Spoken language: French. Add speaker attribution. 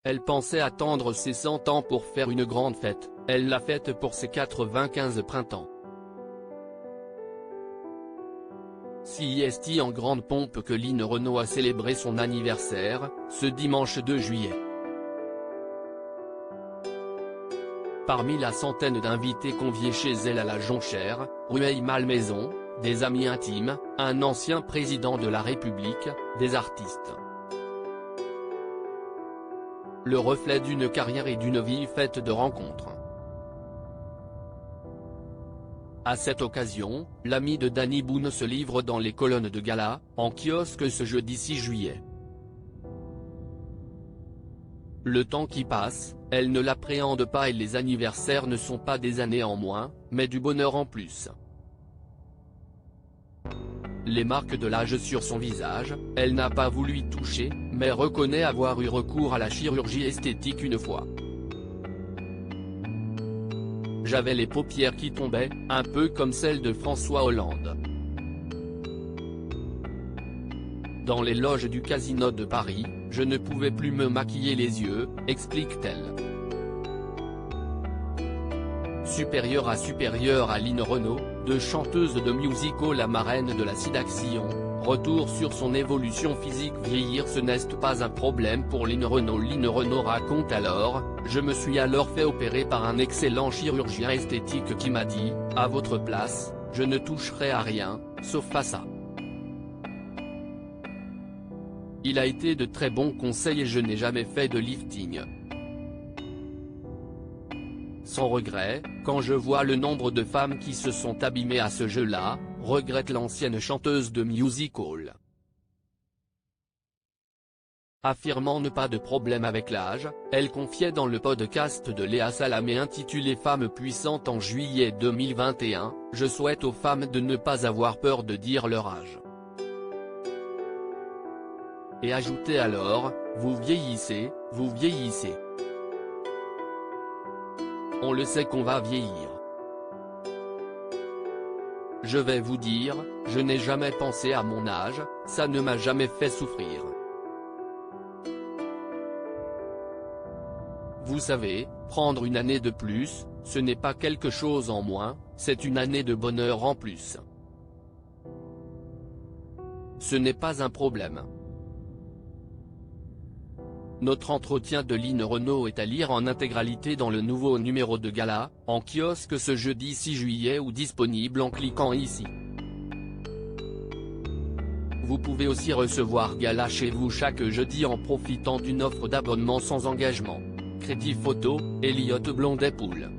Speaker 1: Elle pensait attendre ses 100 ans pour faire une grande fête, elle l'a faite pour ses 95 printemps. C'est en grande pompe que Line Renaud a célébré son anniversaire, ce dimanche 2 juillet. Parmi la centaine d'invités conviés chez elle à la Jonchère, Rueil-Malmaison, des amis intimes, un ancien président de la République, des artistes. Le reflet d'une carrière et d'une vie faite de rencontres. À cette occasion, l'ami de Danny Boone se livre dans les colonnes de gala, en kiosque ce jeudi 6 juillet. Le temps qui passe, elle ne l'appréhende pas et les anniversaires ne sont pas des années en moins, mais du bonheur en plus. Les marques de l'âge sur son visage, elle n'a pas voulu y toucher, mais reconnaît avoir eu recours à la chirurgie esthétique une fois. J'avais les paupières qui tombaient, un peu comme celles de François Hollande. Dans les loges du Casino de Paris, je ne pouvais plus me maquiller les yeux, explique-t-elle. Supérieure à Line Renaud, de chanteuse de musical à marraine de la Sidaction, retour sur son évolution physique. Vieillir ce n'est pas un problème pour Line Renaud. Line Renaud raconte alors, je me suis alors fait opérer par un excellent chirurgien esthétique qui m'a dit, à votre place, je ne toucherai à rien, sauf à ça. Il a été de très bons conseils et je n'ai jamais fait de lifting. Sans regret, quand je vois le nombre de femmes qui se sont abîmées à ce jeu-là, regrette l'ancienne chanteuse de musical. Affirmant ne pas de problème avec l'âge, elle confiait dans le podcast de Léa Salamé intitulé Femmes puissantes en juillet 2021, « Je souhaite aux femmes de ne pas avoir peur de dire leur âge ». Et ajoutait alors, vous vieillissez, vous vieillissez. On le sait qu'on va vieillir. Je vais vous dire, je n'ai jamais pensé à mon âge, ça ne m'a jamais fait souffrir. Vous savez, prendre une année de plus, ce n'est pas quelque chose en moins, c'est une année de bonheur en plus. Ce n'est pas un problème. Notre entretien de Line Renaud est à lire en intégralité dans le nouveau numéro de Gala, en kiosque ce jeudi 6 juillet ou disponible en cliquant ici. Vous pouvez aussi recevoir Gala chez vous chaque jeudi en profitant d'une offre d'abonnement sans engagement. Crédit photo, Elliott Blondet-Poul.